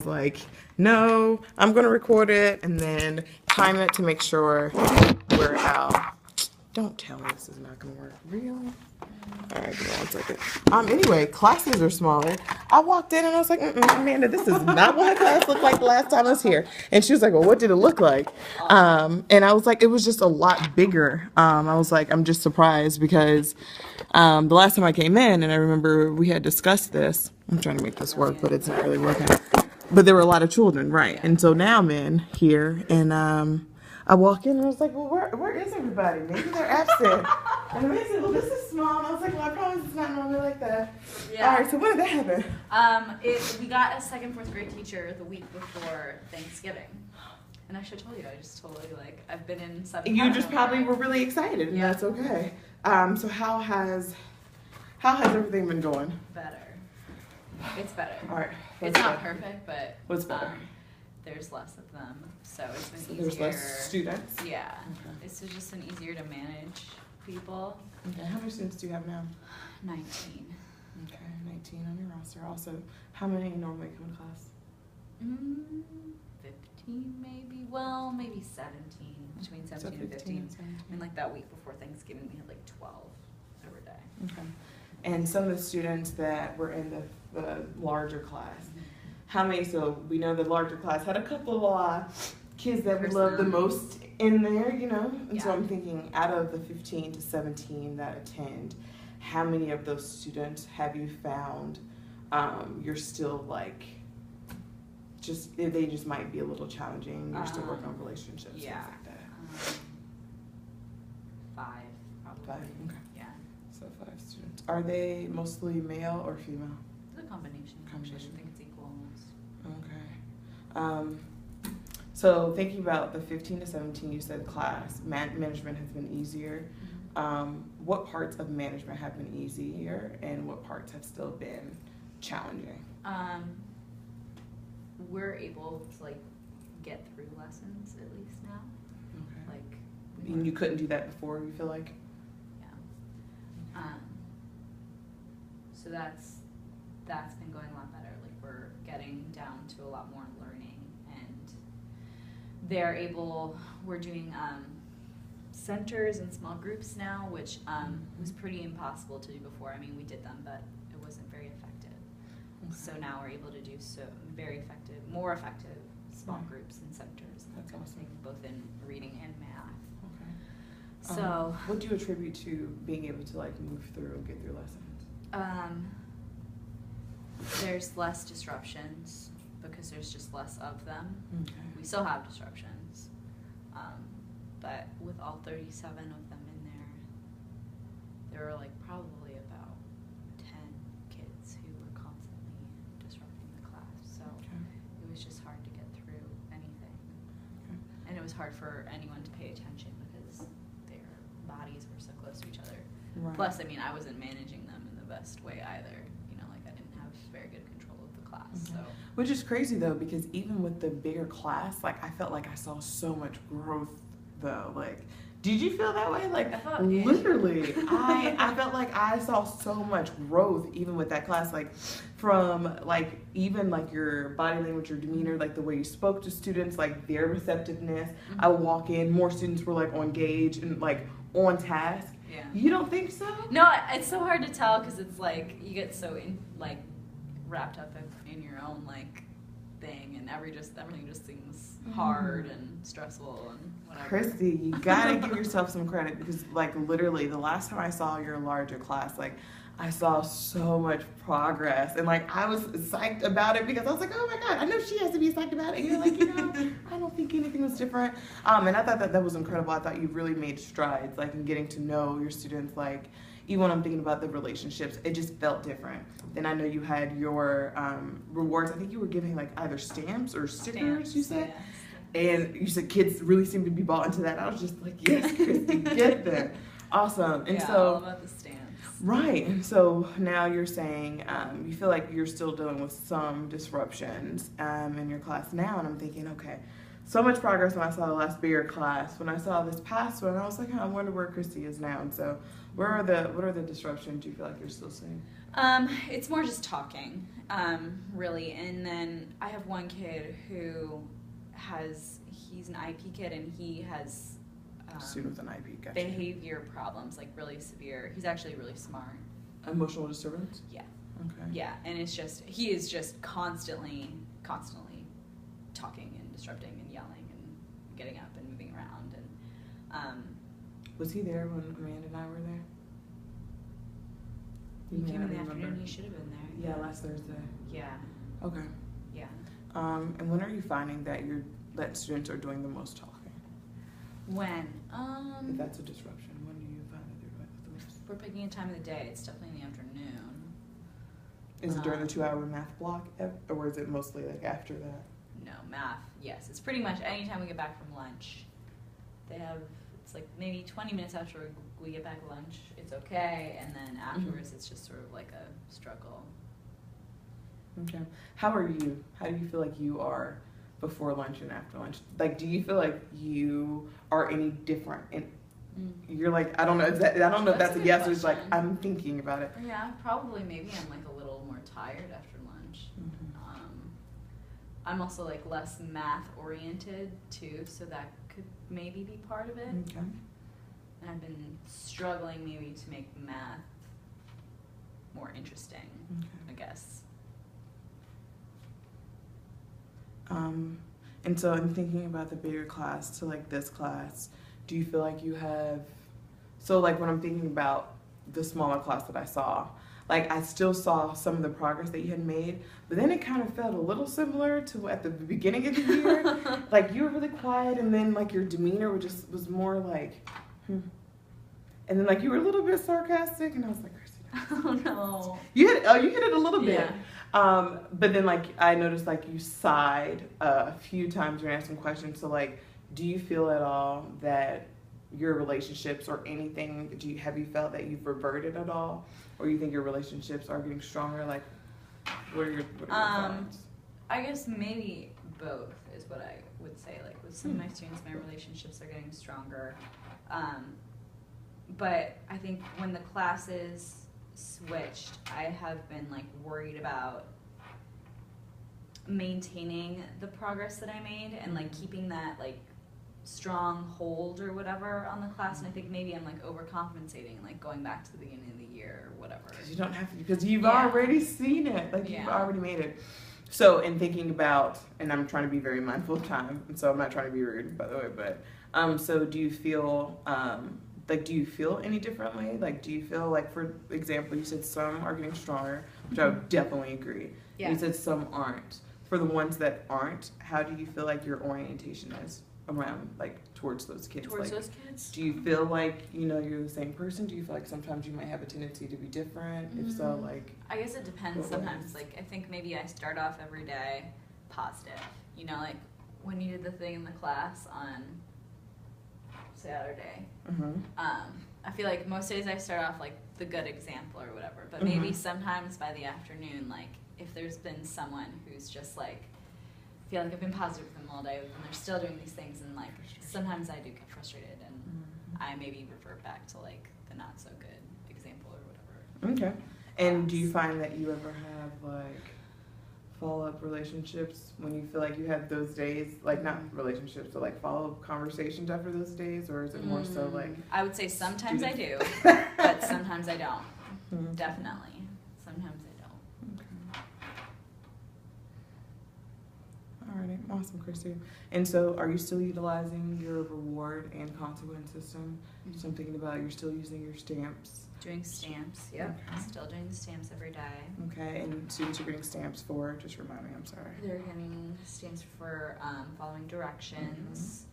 like, no, I'm going to record it and then time it to make sure we're out. Don't tell me this is not going to work. Really? All right, give me 1 second. Anyway, classes are smaller. I walked in and I was like, Amanda, this is not what my class looked like the last time I was here. And she was like, well, what did it look like? And I was like, it was just a lot bigger. I was like, I'm just surprised because the last time I came in, and I remember we had discussed this. I'm trying to make this work, but it's not really working. But there were a lot of children, right? And so now I'm in here, and I walk in and I was like, well, where is everybody? Maybe they're absent. And they said, well, this is small. And I was like, well, I promise it's not normally like that. Yeah. All right, so when did that happen? We got a second, fourth grade teacher the week before Thanksgiving. And I should have told you, I just totally, I've been in 7 You just probably were really excited, and that's okay. So how has everything been going? Better. It's better. All right. It's not perfect, but what's better? There's less of them, so it's been easier. There's less students? Yeah. Okay. It's just been easier to manage people. Okay. How many students do you have now? 19. Okay, 19 on your roster. Also, how many normally come to class? 15 maybe. Well, maybe 17. Between 17 and 15. And that week before Thanksgiving, we had 12 every day. Okay. And some of the students that were in the larger class, how many? So we know the larger class had a couple of kids that we love the most in there, And so I'm thinking, out of the 15 to 17 that attend, how many of those students have you found you're still they just might be a little challenging? You're still working on relationships, things like that. 5, probably. 5, okay. Yeah. So 5 students. Are they mostly male or female? It's a combination. Actually, I think it's equal almost. Okay. So thinking about the 15 to 17, you said class, management has been easier. What parts of management have been easier and what parts have still been challenging? We're able to get through lessons at least now. Okay. And you couldn't do that before, you feel like? Yeah. So that's been going a lot better. We're getting down to a lot more learning, and we're doing centers and small groups now, which was pretty impossible to do before. I mean, we did them, but it wasn't very effective. Okay. So now we're able to do more effective small groups and centers. That's awesome. Both in reading and math. Okay. So, what do you attribute to being able to move through and get through lessons? There's less disruptions because there's just less of them. Okay. We still have disruptions, but with all 37 of them in there were probably about 10 kids who were constantly disrupting the class. So it was just hard to get through anything. Okay. And it was hard for anyone to pay attention because their bodies were so close to each other. Right. Plus, I wasn't managing them in the best way either. I didn't have very good control of the class. Okay. So, which is crazy though, because even with the bigger class, I felt like I saw so much growth though. Did you feel that way? Literally, I felt like I saw so much growth even with that class, from even your body language, your demeanor, the way you spoke to students, their receptiveness. Mm-hmm. I would walk in, more students were on gauge and on task. Yeah. You don't think so? No, it's so hard to tell because it's you get so wrapped up in your own thing, and everything just seems hard and stressful and whatever. Christy, you gotta give yourself some credit because literally the last time I saw your larger class, I saw so much progress, and I was psyched about it because I was like, oh my god, I know she has to be psyched about it. And you're I don't think anything was different. And I thought that was incredible. I thought you really made strides in getting to know your students. Even when I'm thinking about the relationships, it just felt different. Then I know you had your rewards. I think you were giving either stamps or stickers, you said? Yeah, and you said kids really seemed to be bought into that. I was just yes, Christy, get them. Awesome. And all about the stamps. Right. And so now you're saying you feel like you're still dealing with some disruptions in your class now. And I'm thinking, okay, so much progress when I saw the last bigger class. When I saw this past one, I was like, I wonder where Christy is now. And so, what are the disruptions you feel like you're still seeing? It's more just talking, really. And then I have one kid who he's an IP kid, and he has Student with an IP, gotcha. behavior problems, like really severe. He's actually really smart. Emotional disturbance? Yeah. Okay. Yeah, and he is just constantly talking and disrupting and yelling and getting up and moving around. And was he there when Amanda and I were there? he came in the afternoon. He should have been there. Yeah, last Thursday. Yeah. Okay. Yeah. And when are you finding that students are doing the most talking? When? If that's a disruption, when do you find that they're doing the most? We're picking a time of the day. It's definitely in the afternoon. Is it during the 2-hour math block, or is it mostly like after that? No, math, yes. It's pretty much anytime we get back from lunch. It's like maybe 20 minutes after we get back lunch, it's okay, and then afterwards it's just sort of like a struggle. Okay. How are you? How do you feel like you are before lunch and after lunch? Like, do you feel like you are any different? And you're like, I don't know. I don't know if that's a yes or it's like, I'm thinking about it. Yeah, probably. Maybe I'm like a little more tired after lunch. I'm also like less math oriented too, so that could maybe be part of it. Okay. And I've been struggling maybe to make math more interesting, I guess. And so I'm thinking about the bigger class to like this class. Do you feel like you have, so like when I'm thinking about the smaller class that I saw, like I still saw some of the progress that you had made, but then it kind of felt a little similar to at the beginning of the year. Like you were really quiet, and then like your demeanor was more like, and then like you were a little bit sarcastic, and I was like, Christy, oh no. You hit it a little bit. Yeah. But then like I noticed like you sighed a few times when asking questions. So like, do you feel at all that your relationships or anything, have you felt that you've reverted at all, or you think your relationships are getting stronger? Like, what are your thoughts? I guess maybe both is what I would say. Like with some of my students, my relationships are getting stronger. But I think when the classes switched, I have been like worried about maintaining the progress that I made and like keeping that like strong hold or whatever on the class. And I think maybe I'm like overcompensating and like going back to the beginning of the year or whatever. Because you don't have to, because you've already seen it. Like you've already made it. So in thinking about, and I'm trying to be very mindful of time, and so I'm not trying to be rude, by the way, but so do you feel do you feel any differently? Like, do you feel like, for example, you said some are getting stronger, which I would definitely agree. Yeah. You said some aren't. For the ones that aren't, how do you feel like your orientation is around, like, towards those kids? Towards like, those kids? Do you feel like, you're the same person? Do you feel like sometimes you might have a tendency to be different? If so, like... I guess it depends sometimes. Like, I think maybe I start off every day positive. You know, like, when you did the thing in the class on Saturday. I feel like most days I start off like the good example or whatever, but maybe sometimes by the afternoon, like if there's been someone who's just like, I feel like I've been positive with them all day and they're still doing these things, and like sometimes I do get frustrated and I maybe revert back to like the not so good example or whatever. Okay. And do you find that you ever have like follow-up relationships when you feel like you have those days, like not relationships, but like follow-up conversations after those days, or is it more so like... I would say sometimes I do, but sometimes I don't. Definitely. Sometimes I don't. Okay. Alrighty, awesome, Christy. And so are you still utilizing your reward and consequence system? So I'm thinking about, you're still using your stamps. Doing stamps, yep. Okay. Still doing the stamps every day. Okay, and students are getting stamps for, just remind me, I'm sorry. They're getting stamps for following directions,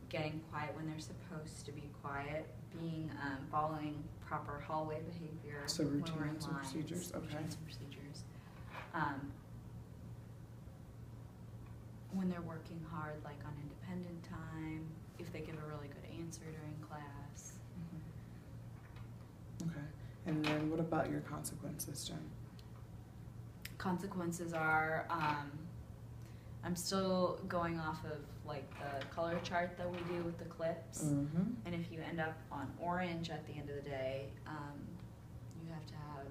getting quiet when they're supposed to be quiet, being following proper hallway behavior. So routines when we're in and lines, procedures, okay. Routines and procedures. When they're working hard, like on independent time, if they give a really good answer during class. Okay. And then what about your consequence system? Consequences are, I'm still going off of like the color chart that we do with the clips. Mm-hmm. And if you end up on orange at the end of the day, you have to have,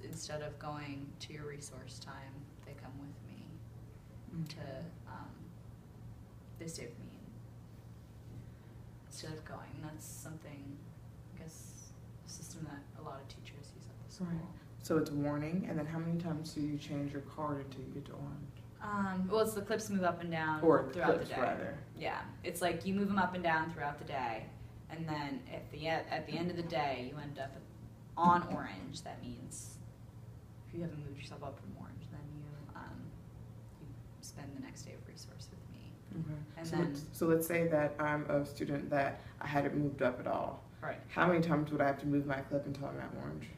instead of going to your resource time, they come with me to, they stay with me instead of going. And that's something, I guess, a system that a lot of teachers use at the school. Right. So it's warning, and then how many times do you change your card until you get to orange? Well, it's the clips move up and down Or throughout clips, the day. rather. Yeah, it's like you move them up and down throughout the day, and then at the end of the day, you end up on orange. That means if you haven't moved yourself up from orange, then you spend the next day of resource with me. Okay. And So then let's say that I'm a student that I hadn't moved up at all. right How many times would I have to move my clip until I'm at orange?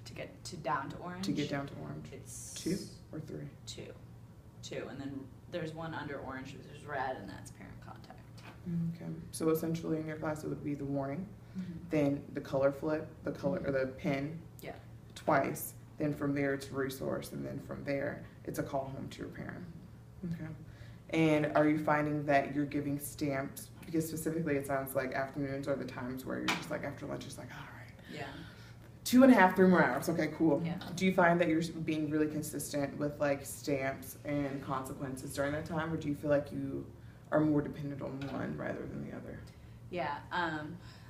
to get down to orange. To get down to orange? It's 2 or 3? two, and then there's one under orange, which is red, and that's parent contact. Okay. So essentially in your class it would be the warning, then the color flip, the color or the pin. Yeah. Twice. Then from there it's resource, and then from there it's a call home to your parent. Okay. And are you finding that you're giving stamps? Because specifically it sounds like afternoons are the times where you're just like after lunch it's like, all right. Yeah. 2.5, 3 more hours. Okay, cool. Yeah. Do you find that you're being really consistent with like stamps and consequences during that time, or do you feel like you are more dependent on one rather than the other? Yeah,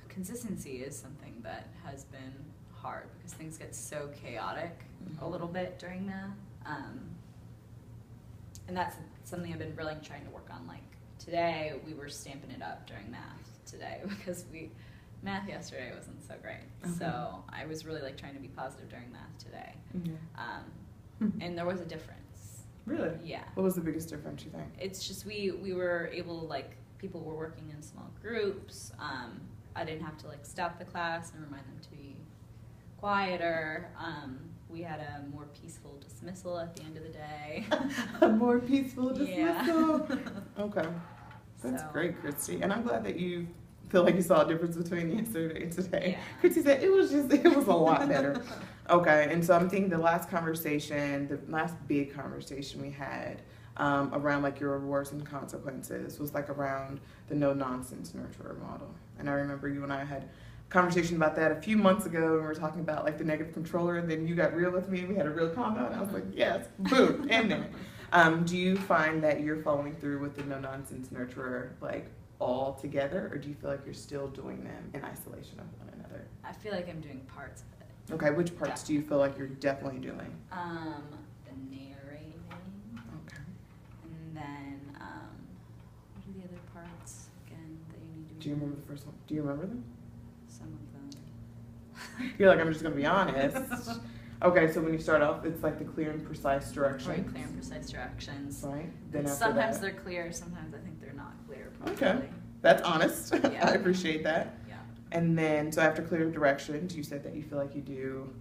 consistency is something that has been hard because things get so chaotic a little bit during math. And that's something I've been really trying to work on. Like today, we were stamping it up during math today because math yesterday wasn't so great. Okay. So I was really like trying to be positive during math today. And there was a difference. Really? Yeah. What was the biggest difference, you think? It's just we were able to, like, people were working in small groups. I didn't have to like stop the class and remind them to be quieter. We had a more peaceful dismissal at the end of the day. A more peaceful dismissal. Yeah. Okay. That's So. great, Christy. And I'm glad that you feel like you saw a difference between yesterday and today. Yeah. Christy said it was a lot better. Okay, and so I'm thinking the last big conversation we had around like your rewards and consequences was like around the no nonsense nurturer model. And I remember you and I had a conversation about that a few months ago, and we were talking about like the negative controller, and then you got real with me and we had a real combo, and I was like, yes, boom, in there. Do you find that you're following through with the no nonsense nurturer like all together, or do you feel like you're still doing them in isolation of one another? I feel like I'm doing parts of it. Okay, which parts do you feel like you're definitely doing? The narrating. Okay. And then, what are the other parts again that you need to Do you remember the first one? Do you remember them? Some of them. You're like, I'm just gonna be honest. Okay, so when you start off, it's like the clear and precise directions. Right, clear and precise directions. Right. Then after Sometimes that, they're clear, sometimes I think they're not clear properly. Okay. That's honest. Yeah. I appreciate that. Yeah. And then, so after clear directions, you said that you feel like you do.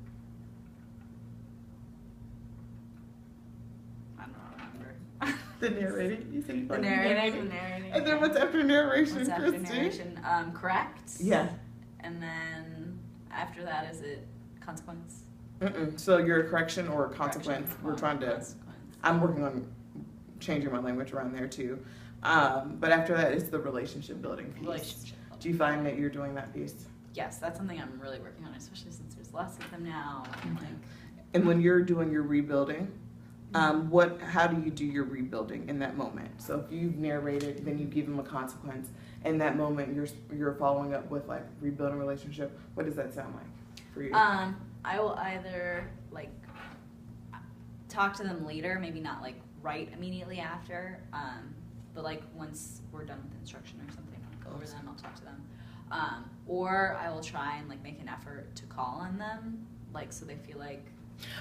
I don't remember. The narrating. You said you feel The like you narrating. And then what's after narration, What's after Christy? narration? Correct. Yeah. And then after that, is it consequence? So you're a correction or a consequence. Correction, We're trying to. consequence. I'm working on changing my language around there too. But after that, it's the relationship building piece. Relationship. Do you find that you're doing that piece? Yes, that's something I'm really working on, especially since there's less of them now. And like, And when you're doing your rebuilding, how do you do your rebuilding in that moment? So if you've narrated, then you give them a consequence. In that moment, you're following up with like rebuilding relationship. What does that sound like for you? I will either like talk to them later, maybe not like right immediately after, but like once we're done with instruction or something, I'll go over them, I'll talk to them. Or I will try and like make an effort to call on them, like so they feel like.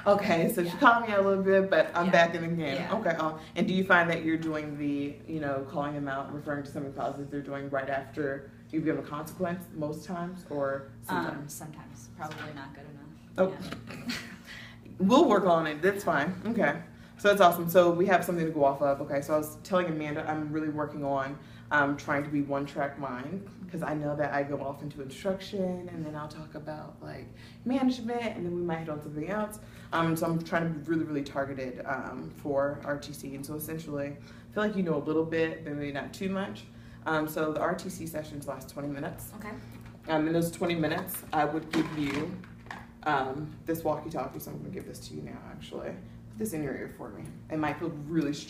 Okay, so Yeah. she called me out a little bit, but I'm Yeah. back in again. Yeah. Okay, and do you find that you're doing the, calling them out, referring to something positive they're doing right after you give them a consequence most times, or sometimes? Sometimes, probably not good enough. Oh. Yeah. We'll work on it. That's fine. Okay. So that's awesome. So we have something to go off of. Okay. So I was telling Amanda I'm really working on trying to be one-track mind, because I know that I go off into instruction and then I'll talk about like management and then we might hit on something else. So I'm trying to be really, really targeted for RTC. And so essentially, I feel like you know a little bit, but maybe not too much. So the RTC sessions last 20 minutes. Okay. In those 20 minutes, I would give you this walkie-talkie. So I'm going to give this to you now, actually. Put this in your ear for me. It might feel really strange.